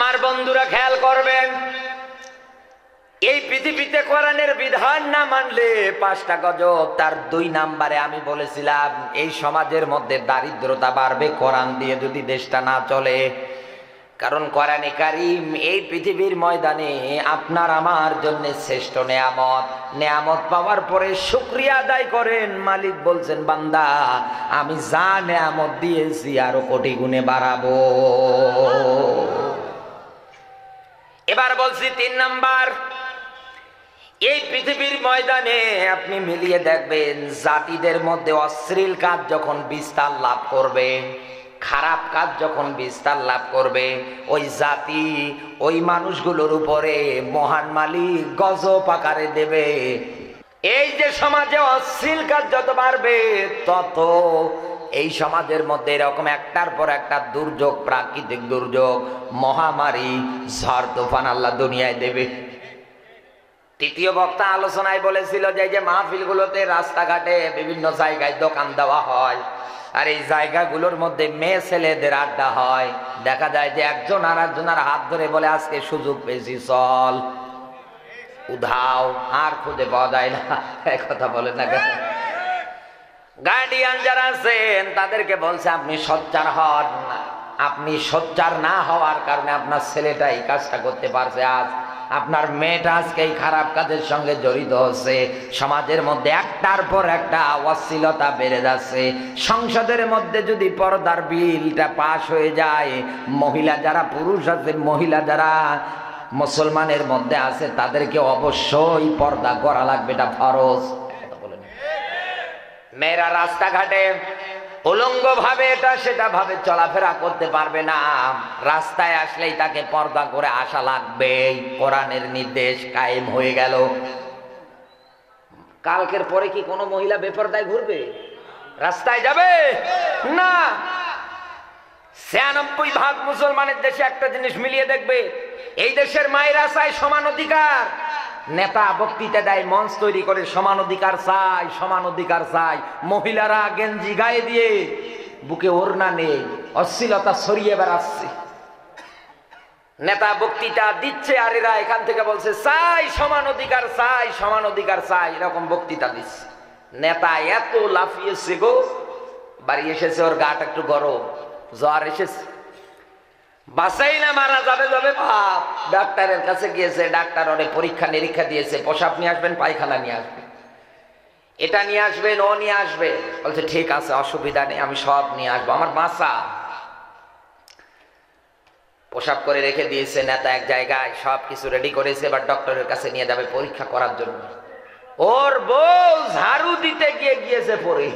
আমার বন্ধুরা খেয়াল করবেন, এই পৃথিবীতে কোরআনের বিধান না মানলে 5টা গজব। তার 2 নাম্বারে আমি বলেছিলাম এই সমাজের মধ্যে দারিদ্রতা বাড়বে কোরআন দিয়ে যদি দেশটা না চলে। কারণ কোরআনে কারীম এই পৃথিবীর ময়দানে আপনার আমার জন্য শ্রেষ্ঠ নেয়ামত। নেয়ামত পাওয়ার পরে শুকরিয়া আদায় করেন। মালিক বলছেন, বান্দা আমি যা নেয়ামত দিয়েছি আরো কোটি গুণে বাড়াবো। এবার বলছি 3 নাম্বার, এই পৃথিবীর ময়দানে আপনি মিলিয়ে দেখবেন জাতিদের মধ্যে অশ্লীল কাজ যখন বিস্তার লাভ করবে, খারাপ কাজ যখন বিস্তার লাভ করবে, ওই জাতি ওই মানুষগুলোর উপরে মহান মালিক গজব আকারে দেবে। এই যে সমাজে অশ্লীল কাজ যত বাড়বে তত এই সমাজের মধ্যে এরকম একটার পর একটা দুর্যোগ, প্রাকৃতিক দুর্যোগ, মহামারী, ঝড় তুফান আল্লাহ দুনিয়ায় দেবে। তৃতীয় বক্তা আলোচনায় বলেছিল যে এই যে মাহফিলগুলোতে রাস্তাঘাটে বিভিন্ন জায়গায় দোকান দেওয়া হয়, আর এই জায়গাগুলোর মধ্যে মেয়ে ছেলেদের আড্ডা হয়। দেখা যায় যে একজন আর একজনের হাত ধরে বলে আজকে সুযোগ পেয়েছি চল, উধাও, আর খুঁজে পাওয়া যায় না। কথা বলেন না কেন? গার্ডিয়ান যারা আছেন তাদেরকে বলছে আপনি সোচ্চার হন। আপনি সোচ্চার না হওয়ার কারণে আপনার ছেলেটা এই কাজটা করতে পারছে, আজ আপনার মেয়েটা আজকে এই খারাপ কাজের সঙ্গে জড়িত হচ্ছে। সমাজের মধ্যে একটার পর একটা অশ্লীলতা বেড়ে যাচ্ছে। সংসদের মধ্যে যদি পর্দার বিলটা পাশ হয়ে যায়, মহিলা যারা পুরুষ আছে, মহিলা যারা মুসলমানের মধ্যে আছে তাদেরকে অবশ্যই পর্দা করা লাগবে, এটা ফরজ। মেয়েরা রাস্তাঘাটে উলঙ্গ ভাবে এটা সেটা ভাবে চলাফেরা করতে পারবে না, রাস্তায় আসলেই তাকে পর্দা করে আসা লাগবে। কোরআনের নির্দেশ কায়েম হয়ে গেল। কালকের পরে কি কোনো মহিলা বেপরদায় ঘুরবে, রাস্তায় যাবে না? 96% মুসলমানের দেশে একটা জিনিস মিলিয়ে দেখবে, এই দেশের মায়েরা চায় সমান অধিকার। নেতা বক্তৃতা দেয়, মঞ্চ তৈরি করে সমান অধিকার চাই, সমান অধিকার চাই। মহিলারা গেঞ্জি গায়ে দিয়ে বুকে ওড়না নেই, অশ্লীলতা ছড়িয়ে বেড়াচ্ছে। নেতা বক্তৃতা দিচ্ছে আর এরা এখান থেকে বলছে চাই সমান অধিকার, চাই সমান অধিকার চাই, এরকম বক্তৃতা দিচ্ছে। নেতা এত লাফিয়েছে গো, বাড়ি এসেছে ওর গাটা একটু গরম, জ্বর এসেছে, বাঁচাই না মারা যাবে যাবে ভাব। ডাক্তারের কাছে গিয়েছে, ডাক্তার অনেক পরীক্ষা নিরীক্ষা দিয়েছে, প্রসাব নিয়ে আসবেন, পায়খানা নিয়ে আসবেন, এটা নিয়ে আসবেন, ও নিয়ে আসবে। বলছে ঠিক আছে, অসুবিধা নেই, আমি সব নিয়ে আসবো, আমার বাঁচা। প্রসাব করে রেখে দিয়েছে নেতা এক জায়গায়, সব কিছু রেডি করেছে, এবার ডক্টরের কাছে নিয়ে যাবে পরীক্ষা করার জন্য। ওর বউ ঝাড়ু দিতে গিয়েছে পরে।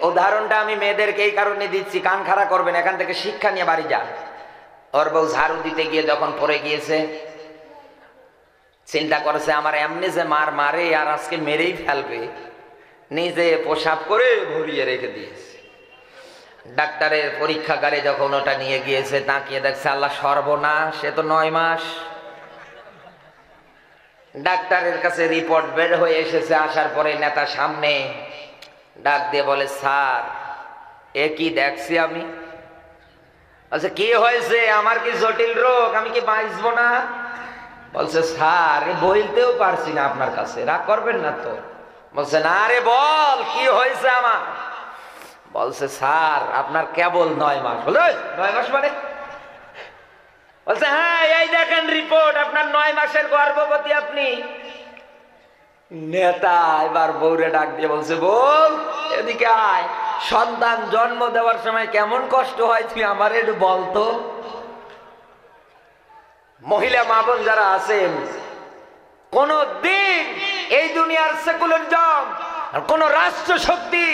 উদাহরণটা আমি মেয়েদেরকে এই কারণে দিচ্ছি, কান খাড়া করবেন, এখান থেকে শিক্ষা নিয়ে বাড়ি যান। ওর বউ ঝাড়ু দিতে গিয়ে যখন পড়ে গিয়েছে, চিন্তা করেছে আমার এমনি যে মারে আর আজকে মেরেই ফেলবে, নিজে প্রসাব করে ভরিয়ে রেখে দিয়েছে। ডাক্তারের পরীক্ষাগারে যখন ওটা নিয়ে গিয়েছে, তাকিয়ে দেখছে আল্লাহ সর্বনাশ, সে তো 9 মাস। ডাক্তারের কাছে রিপোর্ট বের হয়ে এসেছে, আসার পরে নেতা সামনে ডাক দিয়ে বলে স্যার এ কি দেখছি আমি? বলছে কি হয়েছে, আমার কি জটিল রোগ, আমি কি বাঁচবো না? বলছে স্যার বলতেও পারছি না আপনার কাছে, রাগ করবেন না তো? বলছে না রে বল কি হয়েছে আমার। বলছে স্যার আপনার কেবল 9 মাস। বলে 9 মাস মানে? বলছে হ্যাঁ এই দেখেন রিপোর্ট, আপনার 9 মাসের গর্ভবতী আপনি। নেতা এবার বউরে ডাক দিয়ে বলছে বল এদিকে আয়, সন্তান জন্ম দেওয়ার সময় কেমন কষ্ট হয় তুই আমার একটু বলতো। মহিলা মা বোন যারা আছেন, কোন দিন এই দুনিয়ার সেকুলারিজম আর কোন রাষ্ট্র শক্তি,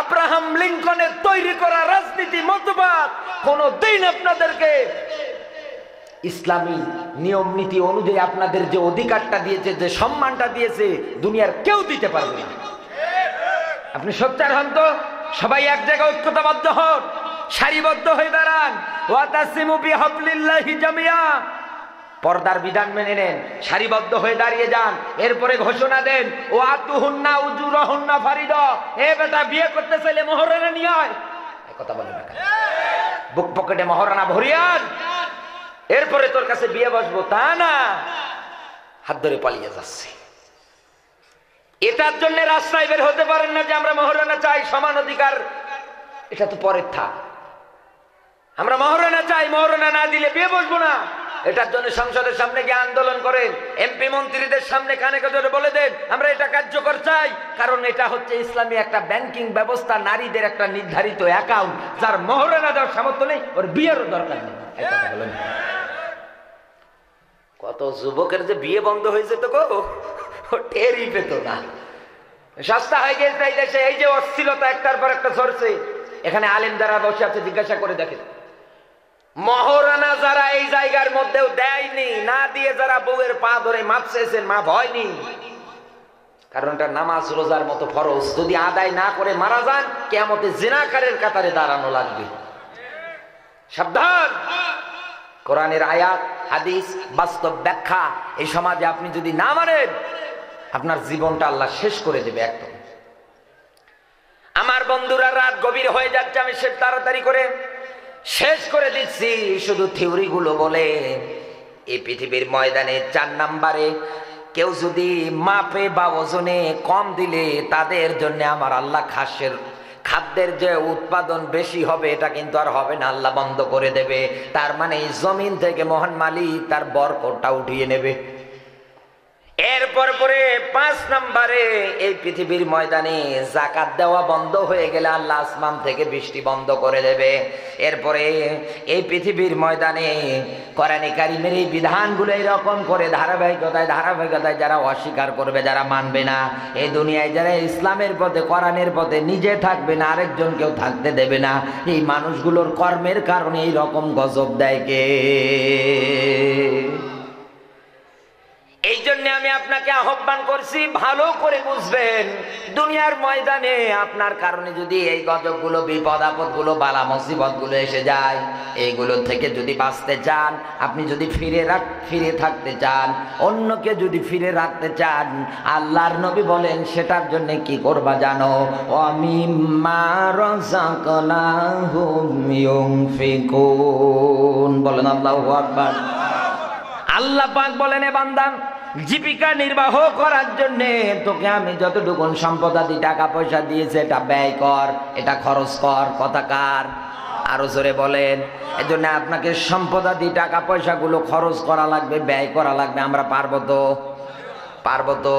আব্রাহাম লিঙ্কনের তৈরি করা রাজনীতি মতবাদ কোন দিন আপনাদেরকে ইসলামী নিয়ম নীতি অনুযায়ী আপনাদের যে অধিকারটা দিয়েছে, যে সম্মানটা দিয়েছে, দুনিয়ার কেউ দিতে পারবে না। আপনি সোচ্চার হন তো, সবাই এক জায়গায় ঐক্যতাবদ্ধ হন, সারিবদ্ধ হয়ে দাঁড়ান। ওয়াতাসিমু বিহাবলিল্লাহি জামিয়া, পর্দার বিধান মেনে নেন, সারিবদ্ধ হয়ে দাঁড়িয়ে যান। এরপরে ঘোষণা দেন ওয়াতুহুন্না উজুরহুন্না ফারিদা, এ বেটা বিয়ে করতে চাইলে মহরানা নিয়ে আয়। কথা বলেন না, বুক পকেটে মহরানা ভরিয়ান। এরপরে তোর কাছে বিয়ে বসবো, তা না, হাত ধরে পালিয়ে যাচ্ছে। এটার জন্য রাস্তায় বের হতে পারেন না যে আমরা মহারানা চাই, সমান অধিকার, এটা তো পরের থাক। আমরা মহারানা চাই, মহারানা না দিলে বিয়ে বসবো না। এটার জন্য সংসদের সামনে গিয়ে আন্দোলন করেন, এমপি মন্ত্রীদের সামনে কানে কানে বলে দেন আমরা এটা কার্যকর চাই। কারণ এটা হচ্ছে ইসলামী একটা ব্যাংকিং ব্যবস্থা, নারীদের একটা নির্ধারিত অ্যাকাউন্ট, যার মহারানা দেওয়ার সামর্থ্য নেই ওর বিয়েরও দরকার নেই। কত যুবকের যে বিয়ে বন্ধ হয়ে যেত গো, টেরই পেত না। সস্তা হয়ে গেছে এই দেশে, এই যে অশ্লীলতা একটার পর একটা ঝরছে। এখানে আলেম যারা বসে আছে জিজ্ঞাসা করে দেখেন, মহারানা যারা এই জায়গার মধ্যেও দেয়নি, না দিয়ে যারা বউয়ের পা ধরে মাপ চেয়েছেন, মাপ হয়নি। কারণ এটা নামাজ রোজার মতো ফরজ, যদি আদায় না করে মারা যান কিয়ামতে জিনাকারের কাতারে দাঁড়ানো লাগবে। সাবধান। কোরআনের আয়াত, হাদিস, বাস্তব ব্যাখ্যা এই সমাজে আপনি যদি না মানেন, আপনার জীবনটা আল্লাহ শেষ করে দেবে একদম। আমার বন্ধুরা, রাত গভীর হয়ে যাচ্ছে, আমি সে তাড়াতাড়ি করে শেষ করে দিচ্ছি। শুধু থিওরি গুলো বলে এই পৃথিবীর ময়দানে 4 নম্বরে কেউ যদি মাপে বা ওজনে কম দিলে তাদের জন্য আমার আল্লাহ খাদ্যের যে উৎপাদন বেশি হবে এটা কিন্তু আর হবে না, আল্লাহ বন্ধ করে দেবে। তার মানে এই জমিন থেকে মহান মালিক তার বরকতটা উঠিয়ে নেবে। এরপর পরে 5 নম্বরে এই পৃথিবীর ময়দানে যাকাত দেওয়া বন্ধ হয়ে গেলে আল্লাহ আসমান থেকে বৃষ্টি বন্ধ করে দেবে। এরপরে এই পৃথিবীর ময়দানে কোরআনে কারিমের এই বিধানগুলো এরকম করে ধারাবাহিকতায় যারা অস্বীকার করবে, যারা মানবে না, এই দুনিয়ায় যারা ইসলামের পথে, কোরআনের পথে নিজে থাকবে না, আরেকজন কেউ থাকতে দেবে না, এই মানুষগুলোর কর্মের কারণে এই রকম গজব দেয় কে? এই জন্য আমি আপনাকে আহ্বান করছি, ভালো করে বুঝবেন, দুনিয়ার ময়দানে আপনার কারণে যদি এই গজবগুলো, বিপদ আপদগুলো, বালা মুসিবতগুলো এসে যায়, এইগুলো থেকে যদি বাঁচতে চান, আপনি যদি ফিরে থাকতে চান, অন্যকে যদি ফিরে রাখতে চান, আল্লাহর নবী বলেন সেটার জন্য কি করবা জানো? ওয়ামিম্মা রাযাকনাহুম ইউনফিকুন। বলেন আল্লাহু আকবার। আল্লাহ পাক বলেন, এ বান্দা, জীবিকা নির্বাহ করার জন্য তোকে আমি যতটুকু সম্পদাদি টাকা পয়সা দিয়েছে এটা ব্যয় কর, এটা খরচ কর। কথা কার? আরো জোরে বলেন। এই জন্য আপনাকে সম্পদাদি টাকা পয়সাগুলো খরচ করা লাগবে, ব্যয় করা লাগবে। আমরা পারবো তো?